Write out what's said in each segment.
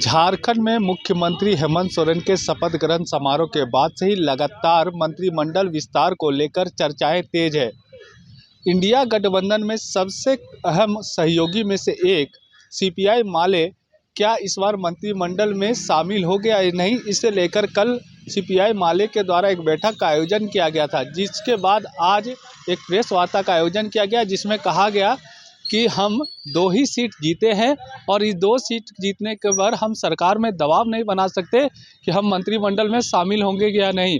झारखंड में मुख्यमंत्री हेमंत सोरेन के शपथ ग्रहण समारोह के बाद से ही लगातार मंत्रिमंडल विस्तार को लेकर चर्चाएं तेज है। इंडिया गठबंधन में सबसे अहम सहयोगी में से एक सीपीआई माले क्या इस बार मंत्रिमंडल में शामिल हो गया या नहीं, इसे लेकर कल सीपीआई माले के द्वारा एक बैठक का आयोजन किया गया था, जिसके बाद आज एक प्रेस वार्ता का आयोजन किया गया, जिसमें कहा गया कि हम 2 ही सीट जीते हैं और इस 2 सीट जीतने के बाद हम सरकार में दबाव नहीं बना सकते कि हम मंत्रिमंडल में शामिल होंगे या नहीं।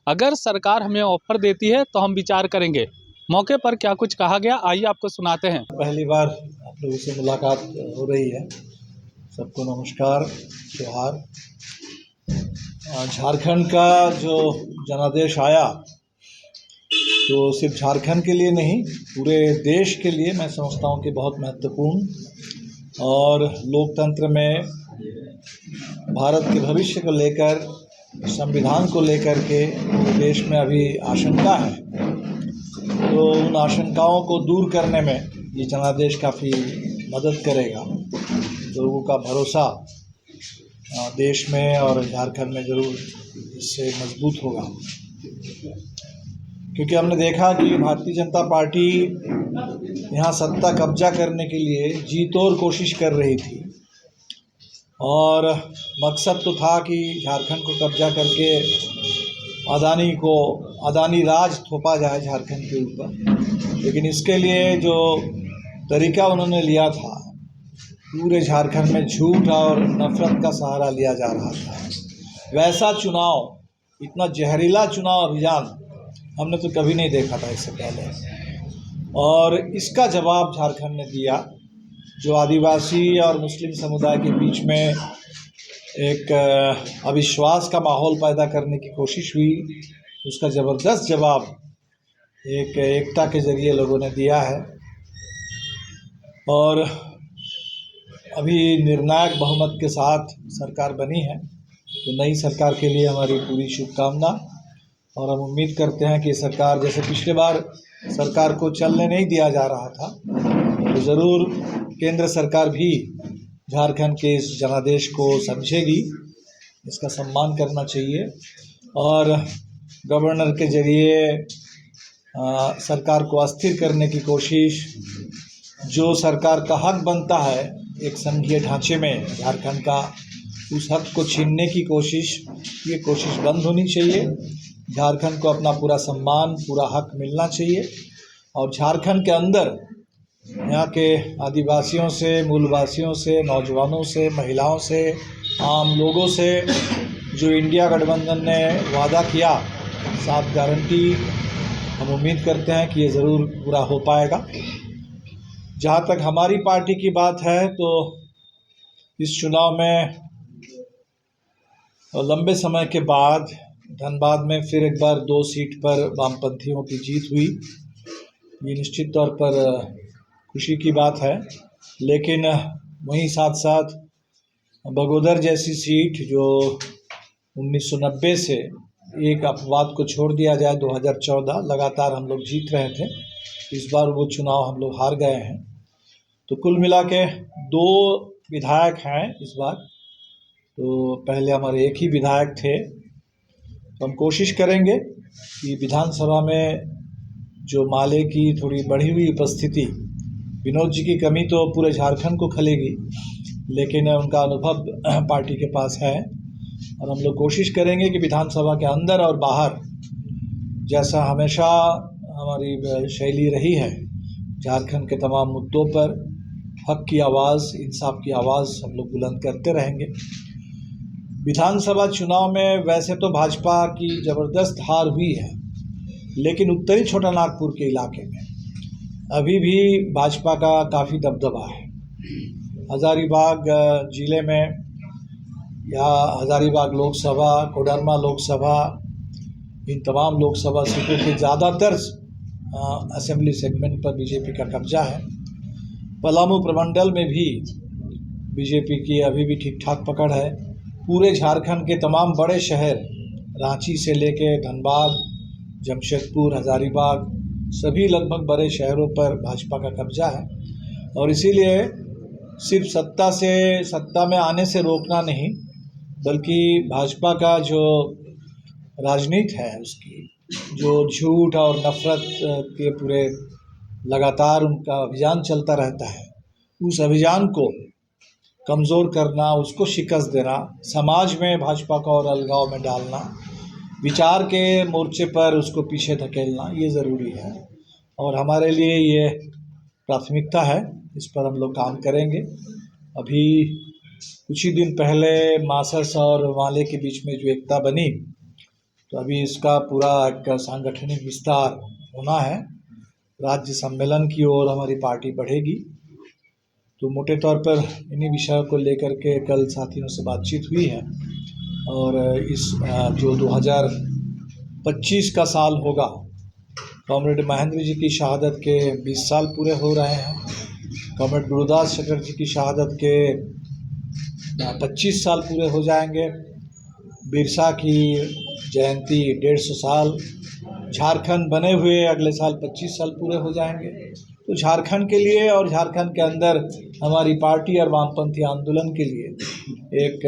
अगर सरकार हमें ऑफर देती है तो हम विचार करेंगे। मौके पर क्या कुछ कहा गया, आइए आपको सुनाते हैं। पहली बार आप लोगों से मुलाकात हो रही है। सबको नमस्कार, जोहार। झारखंड का जो जनादेश आया तो सिर्फ झारखंड के लिए नहीं, पूरे देश के लिए मैं समझता हूँ कि बहुत महत्वपूर्ण और लोकतंत्र में भारत के भविष्य को लेकर, संविधान को लेकर के पूरे देश में अभी आशंका है। तो उन आशंकाओं को दूर करने में ये जनादेश काफ़ी मदद करेगा। लोगों का भरोसा देश में और झारखंड में ज़रूर इससे मजबूत होगा, क्योंकि हमने देखा कि भारतीय जनता पार्टी यहाँ सत्ता कब्जा करने के लिए जी तोड़ कोशिश कर रही थी और मकसद तो था कि झारखंड को कब्जा करके अदानी राज थोपा जाए झारखंड के ऊपर। लेकिन इसके लिए जो तरीका उन्होंने लिया था, पूरे झारखंड में झूठ और नफरत का सहारा लिया जा रहा था। वैसा चुनाव, इतना जहरीला चुनाव अभियान हमने तो कभी नहीं देखा था इससे पहले, और इसका जवाब झारखंड ने दिया। जो आदिवासी और मुस्लिम समुदाय के बीच में एक अविश्वास का माहौल पैदा करने की कोशिश हुई, उसका ज़बरदस्त जवाब एक एकता के ज़रिए लोगों ने दिया है। और अभी निर्णायक बहुमत के साथ सरकार बनी है, तो नई सरकार के लिए हमारी पूरी शुभकामना। और हम उम्मीद करते हैं कि सरकार, जैसे पिछले बार सरकार को चलने नहीं दिया जा रहा था, तो ज़रूर केंद्र सरकार भी झारखंड के इस जनादेश को समझेगी, इसका सम्मान करना चाहिए और गवर्नर के ज़रिए सरकार को अस्थिर करने की कोशिश, जो सरकार का हक बनता है एक संघीय ढांचे में झारखंड का, उस हक को छीनने की कोशिश, ये कोशिश बंद होनी चाहिए। झारखंड को अपना पूरा सम्मान, पूरा हक मिलना चाहिए। और झारखंड के अंदर यहाँ के आदिवासियों से, मूलवासियों से, नौजवानों से, महिलाओं से, आम लोगों से जो इंडिया गठबंधन ने वादा किया 7 गारंटी, हम उम्मीद करते हैं कि ये ज़रूर पूरा हो पाएगा। जहाँ तक हमारी पार्टी की बात है, तो इस चुनाव में लंबे समय के बाद धनबाद में फिर एक बार 2 सीट पर वामपंथियों की जीत हुई। ये निश्चित तौर पर खुशी की बात है, लेकिन वहीं साथ साथ बगोदर जैसी सीट जो 1990 से, एक अपवाद को छोड़ दिया जाए 2014 लगातार हम लोग जीत रहे थे, इस बार वो चुनाव हम लोग हार गए हैं। तो कुल मिला के 2 विधायक हैं इस बार, तो पहले हमारे एक ही विधायक थे। तो हम कोशिश करेंगे कि विधानसभा में जो माले की थोड़ी बढ़ी हुई उपस्थिति, विनोद जी की कमी तो पूरे झारखंड को खलेगी, लेकिन उनका अनुभव पार्टी के पास है और हम लोग कोशिश करेंगे कि विधानसभा के अंदर और बाहर, जैसा हमेशा हमारी शैली रही है, झारखंड के तमाम मुद्दों पर हक की आवाज़, इंसाफ की आवाज़ हम लोग बुलंद करते रहेंगे। विधानसभा चुनाव में वैसे तो भाजपा की ज़बरदस्त हार हुई है, लेकिन उत्तरी छोटा नागपुर के इलाके में अभी भी भाजपा का काफ़ी दबदबा है। हज़ारीबाग ज़िले में या हज़ारीबाग लोकसभा, कोडरमा लोकसभा, इन तमाम लोकसभा सीटों के ज़्यादातर असेंबली सेगमेंट पर बीजेपी का कब्जा है। पलामू प्रमंडल में भी बीजेपी की अभी भी ठीक ठाक पकड़ है। पूरे झारखंड के तमाम बड़े शहर, रांची से लेके धनबाद, जमशेदपुर, हज़ारीबाग, सभी लगभग बड़े शहरों पर भाजपा का कब्जा है और इसीलिए सिर्फ सत्ता में आने से रोकना नहीं, बल्कि भाजपा का जो राजनीति है उसकी जो झूठ और नफरत के पूरे लगातार उनका अभियान चलता रहता है, उस अभियान को कमज़ोर करना, उसको शिकस्त देना, समाज में भाजपा को और अलगाव में डालना, विचार के मोर्चे पर उसको पीछे धकेलना, ये ज़रूरी है और हमारे लिए ये प्राथमिकता है। इस पर हम लोग काम करेंगे। अभी कुछ ही दिन पहले मासस और वाले के बीच में जो एकता बनी, तो अभी इसका पूरा एक सांगठनिक विस्तार होना है। राज्य सम्मेलन की ओर हमारी पार्टी बढ़ेगी। तो मोटे तौर पर इन्हीं विषयों को लेकर के कल साथियों से बातचीत हुई है और इस जो 2025 का साल होगा, कॉमरेड महेंद्र जी की शहादत के 20 साल पूरे हो रहे हैं। कॉमरेड गुरुदास चटर्जी की शहादत के 25 साल पूरे हो जाएंगे। बिरसा की जयंती 150 साल। झारखंड बने हुए अगले साल 25 साल पूरे हो जाएंगे। तो झारखंड के लिए और झारखंड के अंदर हमारी पार्टी और वामपंथी आंदोलन के लिए एक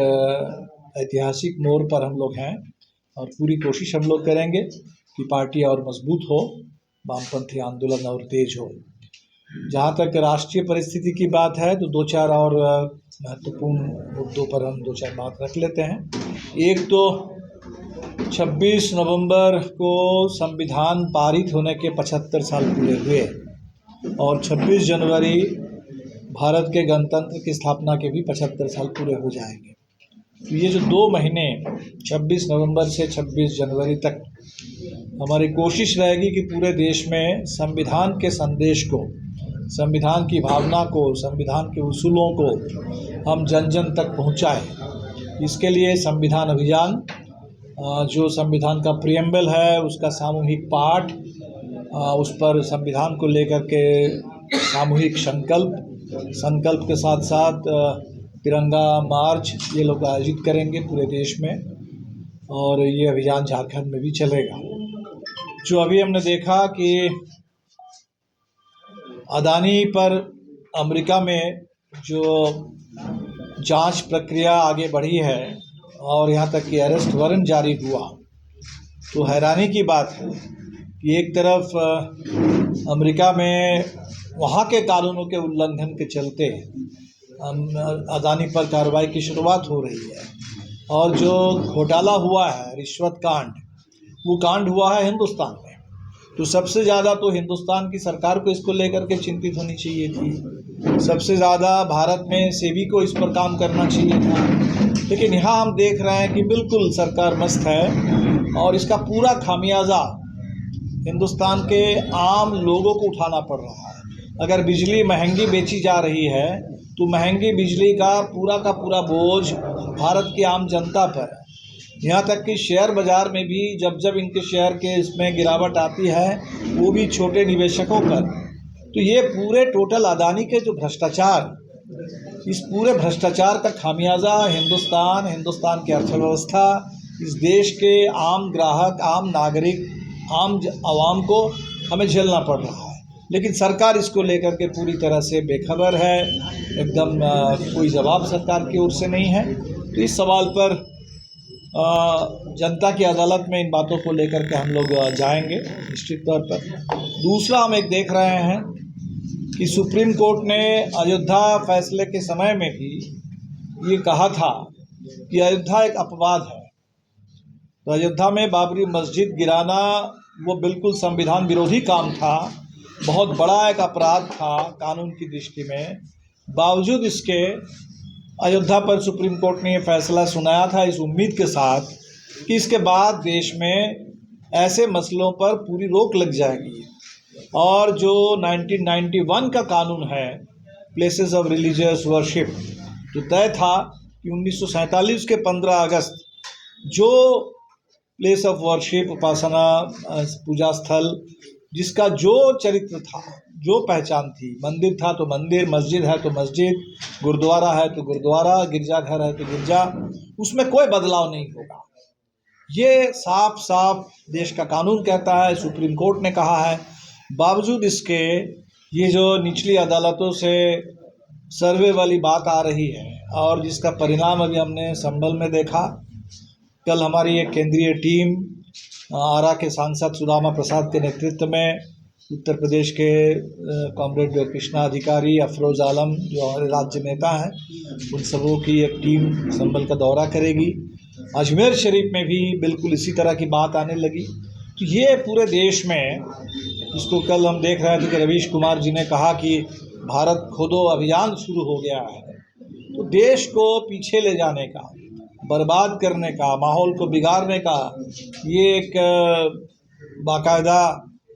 ऐतिहासिक मोड़ पर हम लोग हैं और पूरी कोशिश हम लोग करेंगे कि पार्टी और मजबूत हो, वामपंथी आंदोलन और तेज हो। जहाँ तक राष्ट्रीय परिस्थिति की बात है तो दो चार और महत्वपूर्ण मुद्दों पर हम दो चार बात रख लेते हैं। एक तो 26 नवंबर को संविधान पारित होने के 75 साल पूरे हुए और 26 जनवरी भारत के गणतंत्र की स्थापना के भी 75 साल पूरे हो जाएंगे। तो ये जो 2 महीने 26 नवंबर से 26 जनवरी तक हमारी कोशिश रहेगी कि पूरे देश में संविधान के संदेश को, संविधान की भावना को, संविधान के उसूलों को हम जन जन तक पहुंचाएं। इसके लिए संविधान अभियान, जो संविधान का प्रियम्बल है उसका सामूहिक पाठ, उस पर संविधान को लेकर के सामूहिक संकल्प के साथ साथ तिरंगा मार्च ये लोग आयोजित करेंगे पूरे देश में और ये अभियान झारखंड में भी चलेगा। जो अभी हमने देखा कि अदानी पर अमेरिका में जो जांच प्रक्रिया आगे बढ़ी है और यहाँ तक कि अरेस्ट वारंट जारी हुआ, तो हैरानी की बात है कि एक तरफ अमेरिका में वहाँ के कानूनों के उल्लंघन के चलते अदानी पर कार्रवाई की शुरुआत हो रही है और जो घोटाला हुआ है, रिश्वत कांड, वो कांड हुआ है हिंदुस्तान में। तो सबसे ज़्यादा तो हिंदुस्तान की सरकार को इसको लेकर के चिंतित होनी चाहिए थी। सबसे ज़्यादा भारत में सेबी को इस पर काम करना चाहिए था। लेकिन यहाँ हम देख रहे हैं कि बिल्कुल सरकार मस्त है और इसका पूरा खामियाजा हिंदुस्तान के आम लोगों को उठाना पड़ रहा है। अगर बिजली महंगी बेची जा रही है तो महंगी बिजली का पूरा बोझ भारत की आम जनता पर है। यहाँ तक कि शेयर बाज़ार में भी जब इनके शेयर के इसमें गिरावट आती है, वो भी छोटे निवेशकों पर। तो ये पूरे टोटल अदानी के जो भ्रष्टाचार, इस पूरे भ्रष्टाचार का खामियाजा हिंदुस्तान की अर्थव्यवस्था, इस देश के आम ग्राहक, आम नागरिक, आम आवाम को हमें झेलना पड़ रहा है। लेकिन सरकार इसको लेकर के पूरी तरह से बेखबर है, एकदम कोई जवाब सरकार की ओर से नहीं है। तो इस सवाल पर जनता की अदालत में इन बातों को लेकर के हम लोग जाएंगे निश्चित तौर पर। दूसरा हम एक देख रहे हैं कि सुप्रीम कोर्ट ने अयोध्या फैसले के समय में भी ये कहा था कि अयोध्या एक अपवाद है। तो अयोध्या में बाबरी मस्जिद गिराना वो बिल्कुल संविधान विरोधी काम था, बहुत बड़ा एक अपराध था कानून की दृष्टि में। बावजूद इसके अयोध्या पर सुप्रीम कोर्ट ने ये फैसला सुनाया था इस उम्मीद के साथ कि इसके बाद देश में ऐसे मसलों पर पूरी रोक लग जाएगी। और जो 1991 का कानून है प्लेसेस ऑफ रिलीजियस वर्शिप, तो तय था कि 1947 के 15 अगस्त जो प्लेस ऑफ वर्शिप, उपासना पूजा स्थल, जिसका जो चरित्र था, जो पहचान थी, मंदिर था तो मंदिर, मस्जिद है तो मस्जिद, गुरुद्वारा है तो गुरुद्वारा, गिरजाघर है तो गिरजा, उसमें कोई बदलाव नहीं होगा। ये साफ साफ देश का कानून कहता है, सुप्रीम कोर्ट ने कहा है। बावजूद इसके ये जो निचली अदालतों से सर्वे वाली बात आ रही है और जिसका परिणाम अभी हमने संभल में देखा। कल हमारी एक केंद्रीय टीम आरा के सांसद सुदामा प्रसाद के नेतृत्व में, उत्तर प्रदेश के कॉमरेड कृष्णा अधिकारी, अफरोज़ आलम जो हमारे राज्य नेता हैं, उन सबों की एक टीम संभल का दौरा करेगी। अजमेर शरीफ में भी बिल्कुल इसी तरह की बात आने लगी। तो ये पूरे देश में, जिसको कल हम देख रहे थे कि रवीश कुमार जी ने कहा कि भारत खोदो अभियान शुरू हो गया है, तो देश को पीछे ले जाने का, बर्बाद करने का, माहौल को बिगाड़ने का ये एक बाकायदा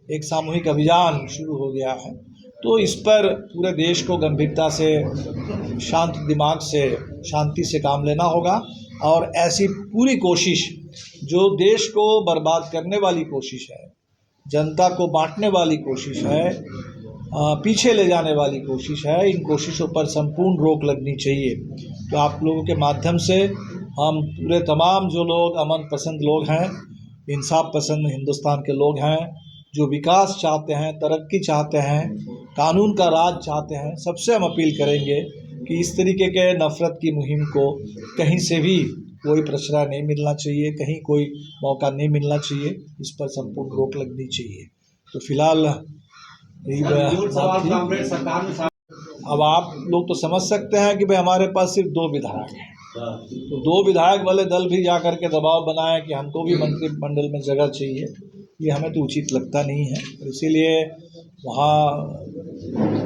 एक सामूहिक अभियान शुरू हो गया है। तो इस पर पूरे देश को गंभीरता से, शांत दिमाग से, शांति से काम लेना होगा और ऐसी पूरी कोशिश जो देश को बर्बाद करने वाली कोशिश है, जनता को बांटने वाली कोशिश है, पीछे ले जाने वाली कोशिश है, इन कोशिशों पर संपूर्ण रोक लगनी चाहिए। तो आप लोगों के माध्यम से हम पूरे तमाम जो लोग अमन पसंद लोग हैं, इंसाफ पसंद हिंदुस्तान के लोग हैं, जो विकास चाहते हैं, तरक्की चाहते हैं, कानून का राज चाहते हैं, सबसे हम अपील करेंगे कि इस तरीके के नफ़रत की मुहिम को कहीं से भी कोई प्रश्रय नहीं मिलना चाहिए, कहीं कोई मौका नहीं मिलना चाहिए, इस पर संपूर्ण रोक लगनी चाहिए। तो फिलहाल यही बात थी। अब आप लोग तो समझ सकते हैं कि भाई हमारे पास सिर्फ 2 विधायक हैं, तो 2 विधायक वाले दल भी जा कर के दबाव बनाए कि हमको भी मंत्रिमंडल में जगह चाहिए, ये हमें तो उचित लगता नहीं है। इसीलिए वहाँ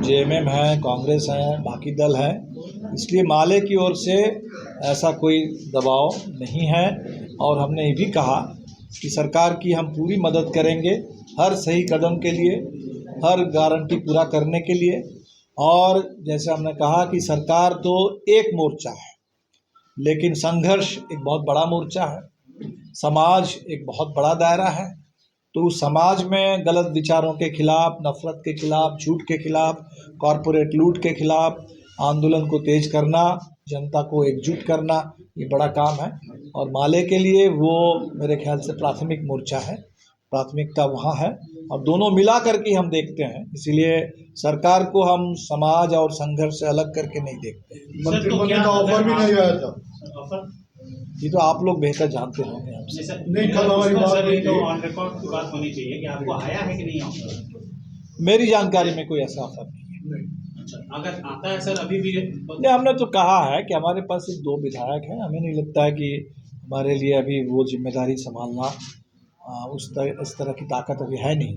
जेएमएम है, कांग्रेस है, बाकी दल है, इसलिए माले की ओर से ऐसा कोई दबाव नहीं है। और हमने ये भी कहा कि सरकार की हम पूरी मदद करेंगे हर सही कदम के लिए, हर गारंटी पूरा करने के लिए। और जैसे हमने कहा कि सरकार तो एक मोर्चा है, लेकिन संघर्ष एक बहुत बड़ा मोर्चा है, समाज एक बहुत बड़ा दायरा है। तो उस समाज में गलत विचारों के खिलाफ, नफ़रत के खिलाफ, झूठ के खिलाफ, कॉरपोरेट लूट के खिलाफ आंदोलन को तेज करना, जनता को एकजुट करना, ये बड़ा काम है। और माले के लिए वो मेरे ख्याल से प्राथमिक मोर्चा है, प्राथमिकता वहाँ है और दोनों मिला करके हम देखते हैं। इसीलिए सरकार को हम समाज और संघर्ष से अलग करके नहीं देखते। मंत्रिमंडल का ऑफर भी नहीं आया था। ये तो आप लोग बेहतर जानते होंगे हमसे। नहीं, कल हमारी बात तो ऑन रिकॉर्ड की बात होनी चाहिए कि आपको आया है कि नहीं ऑफर। मेरी जानकारी में कोई ऐसा ऑफर नहीं है। अच्छा, अगर आता है सर अभी भी नहीं, हमने तो कहा है कि हमारे पास सिर्फ 2 विधायक हैं, हमें नहीं लगता है कि हमारे लिए अभी वो जिम्मेदारी संभालना इस तरह की ताकत अभी है नहीं।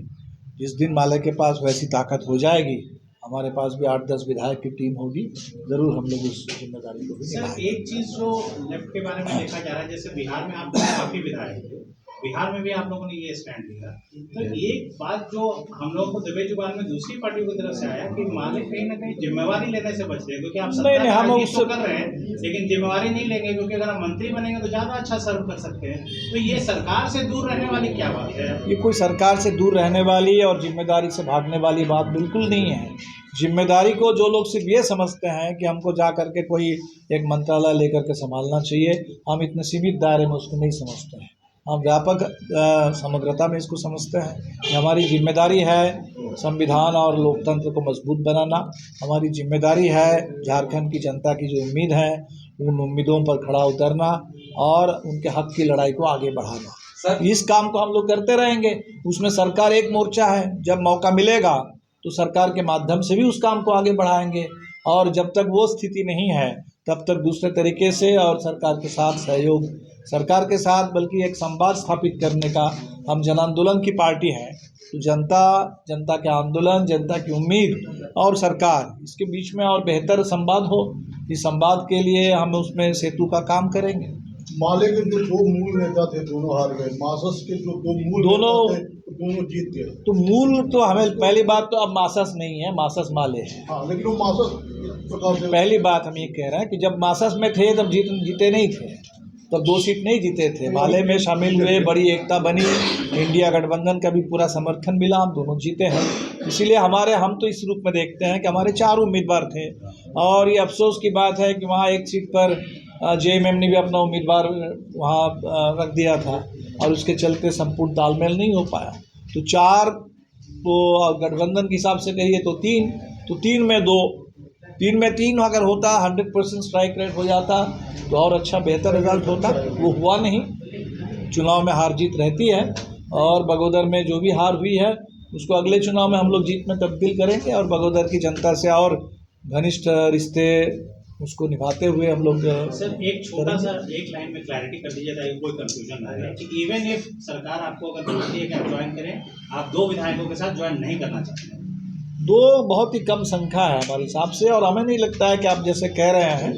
जिस दिन माले के पास वैसी ताकत हो जाएगी, हमारे पास भी 8-10 विधायक की टीम होगी, ज़रूर हम लोग उस जिम्मेदारी को भी सर, एक चीज़ जो लेफ्ट के बारे में देखा जा रहा है, जैसे बिहार में आप काफ़ी विधायक थे, बिहार में भी आप लोगों ने ये स्टैंड लिया। तो एक बात जो हम लोगों को दबे जुबान में दूसरी पार्टियों की तरफ से आया कि मालिक कहीं ना कहीं जिम्मेवारी लेने से बच रहे हैं, क्योंकि आप हम उसको कर रहे हैं लेकिन जिम्मेवारी नहीं लेंगे, क्योंकि अगर आप मंत्री बनेंगे तो ज़्यादा अच्छा सर्व कर सकते हैं। तो ये सरकार से दूर रहने वाली क्या बात है? ये कोई सरकार से दूर रहने वाली और जिम्मेदारी से भागने वाली बात बिल्कुल नहीं है। जिम्मेदारी को जो लोग सिर्फ ये समझते हैं कि हमको जा कर के कोई एक मंत्रालय लेकर के संभालना चाहिए, हम इतने सीमित दायरे में उसको नहीं समझते हैं। हम व्यापक समग्रता में इसको समझते हैं कि हमारी जिम्मेदारी है संविधान और लोकतंत्र को मजबूत बनाना। हमारी जिम्मेदारी है झारखंड की जनता की जो उम्मीद है, उन उम्मीदों पर खड़ा उतरना और उनके हक की लड़ाई को आगे बढ़ाना। इस काम को हम लोग करते रहेंगे। उसमें सरकार एक मोर्चा है, जब मौका मिलेगा तो सरकार के माध्यम से भी उस काम को आगे बढ़ाएंगे, और जब तक वो स्थिति नहीं है तब तक दूसरे तरीके से और सरकार के साथ सहयोग, सरकार के साथ बल्कि एक संवाद स्थापित करने का हम जन आंदोलन की पार्टी है। तो जनता के आंदोलन, जनता की उम्मीद और सरकार, इसके बीच में और बेहतर संवाद हो, इस संवाद के लिए हम उसमें सेतु का काम करेंगे। माले के जो 2 मूल नेता थे दोनों हार गए, मासस के जो 2 मूल दोनों जीत गए। तो मूल तो हमें पहली बात तो अब मासस नहीं है, मासस माले है। हाँ, लेकिन वो मासस प्रकार से पहली बात हम ये कह रहे हैं कि जब मासस में थे तब जीते नहीं थे, तब 2 सीट नहीं जीते थे। माले में शामिल हुए, बड़ी एकता बनी, इंडिया गठबंधन का भी पूरा समर्थन मिला, हम दोनों जीते हैं। इसीलिए हम तो इस रूप में देखते हैं कि हमारे 4 उम्मीदवार थे, और ये अफसोस की बात है कि वहाँ एक सीट पर जेएमएम ने भी अपना उम्मीदवार वहाँ रख दिया था और उसके चलते संपूर्ण तालमेल नहीं हो पाया। तो 4 तो गठबंधन के हिसाब से कहिए तो 3 में 2, 3 में 3 अगर होता, 100% स्ट्राइक रेट हो जाता तो और अच्छा बेहतर रिजल्ट होता। वो हुआ नहीं। चुनाव में हार जीत रहती है और बगोदर में जो भी हार हुई है उसको अगले चुनाव में हम लोग जीत में तब्दील करेंगे और बगोदर की जनता से और घनिष्ठ रिश्ते उसको निभाते हुए हम लोग। सर एक छोटा सा एक लाइन में क्लैरिटी कर दीजिए ताकि कोई कंफ्यूजन ना रहे कि इवन इफ सरकार आपको अगर बोलती है कि आप ज्वाइन करें, आप 2 विधायकों के साथ ज्वाइन नहीं करना चाहते हैं। 2 बहुत ही कम संख्या है हमारे हिसाब से और हमें नहीं लगता है कि आप जैसे कह रहे हैं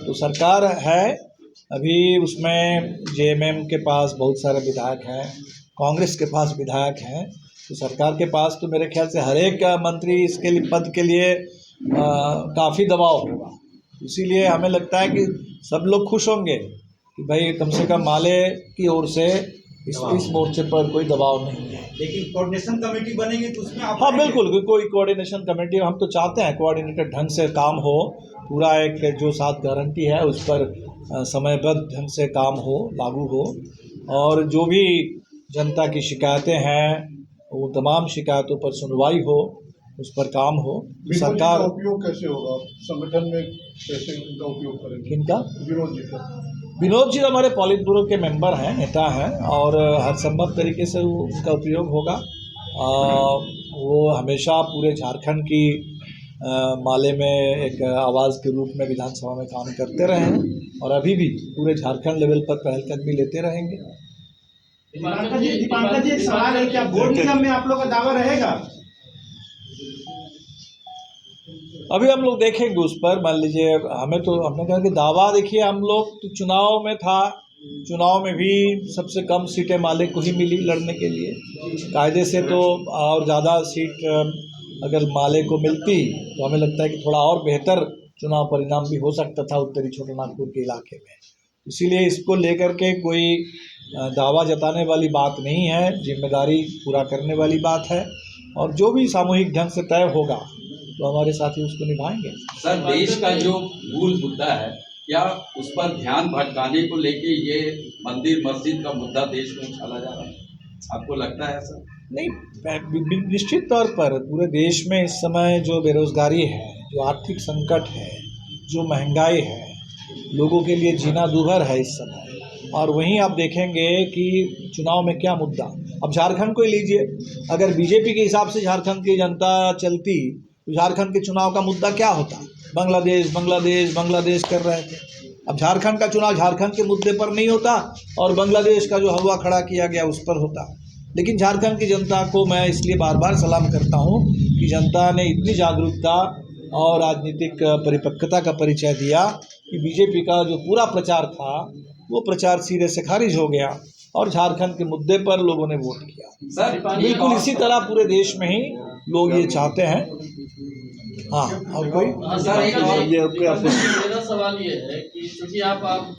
तो सरकार है अभी उसमें जेएमएम के पास बहुत सारे विधायक हैं, कांग्रेस के पास विधायक हैं, तो सरकार के पास तो मेरे ख्याल से हर एक मंत्री इसके लिए पद के लिए काफ़ी दबाव होगा। इसीलिए हमें लगता है कि सब लोग खुश होंगे कि भाई कम से कम माले की ओर से इस मोर्चे पर कोई दबाव नहीं है। लेकिन कोऑर्डिनेशन कमेटी बनेगी तो उसमें आप हाँ बिल्कुल, कोई कोऑर्डिनेशन कमेटी हम तो चाहते हैं कोऑर्डिनेटेड ढंग से काम हो, पूरा एक जो 7 गारंटी है उस पर समयबद्ध ढंग से काम हो, लागू हो और जो भी जनता की शिकायतें हैं वो तमाम शिकायतों पर सुनवाई हो, उस पर काम हो। सरकार का उपयोग कैसे होगा संगठन में, कैसे उनका उपयोग करेंगे? इनका विनोद जी तो हमारे पॉलिट ब्यूरो के मेंबर हैं, नेता हैं और हर संभव तरीके से उनका उपयोग होगा। वो हमेशा पूरे झारखंड की माले में एक आवाज़ के रूप में विधानसभा में काम करते रहे हैं और अभी भी पूरे झारखंड लेवल पर पहलकदमी लेते रहेंगे। दीपांकर जी एक सवाल है, क्या बोर्ड निगम में आप लोग का दावा रहेगा? अभी हम लोग देखेंगे उस पर। मान लीजिए हमने कहा कि दावा, देखिए हम लोग तो चुनाव में था, चुनाव में भी सबसे कम सीटें माले को ही मिली लड़ने के लिए। कायदे से तो और ज़्यादा सीट अगर माले को मिलती तो हमें लगता है कि थोड़ा और बेहतर चुनाव परिणाम भी हो सकता था उत्तरी छोटानागपुर के इलाके में। इसीलिए इसको लेकर के कोई दावा जताने वाली बात नहीं है, जिम्मेदारी पूरा करने वाली बात है और जो भी सामूहिक ढंग से तय होगा तो हमारे साथी उसको निभाएंगे। सर, देश का जो मूल मुद्दा है, क्या उस पर ध्यान भटकाने को लेके ये मंदिर मस्जिद का मुद्दा देश में उछाला जा रहा है? आपको लगता है सर? नहीं, निश्चित तौर पर पूरे देश में इस समय जो बेरोजगारी है, जो आर्थिक संकट है, जो महंगाई है, लोगों के लिए जीना दूभर है इस समय। और वहीं आप देखेंगे कि चुनाव में क्या मुद्दा। अब झारखंड को ही लीजिए, अगर बीजेपी के हिसाब से झारखंड की जनता चलती तो झारखंड के चुनाव का मुद्दा क्या होता? बांग्लादेश बांग्लादेश बांग्लादेश कर रहे थे। अब झारखंड का चुनाव झारखंड के मुद्दे पर नहीं होता और बांग्लादेश का जो हवा खड़ा किया गया उस पर होता। लेकिन झारखंड की जनता को मैं इसलिए बार बार सलाम करता हूँ कि जनता ने इतनी जागरूकता और राजनीतिक परिपक्वता का परिचय दिया कि बीजेपी का जो पूरा प्रचार था वो प्रचार सिरे से खारिज हो गया और झारखंड के मुद्दे पर लोगों ने वोट किया। सर, बिल्कुल इसी तरह पूरे देश में ही लोग ये चाहते हैं। हाँ, और कोई सर, एक मेरा सवाल ये है कि चूंकि आप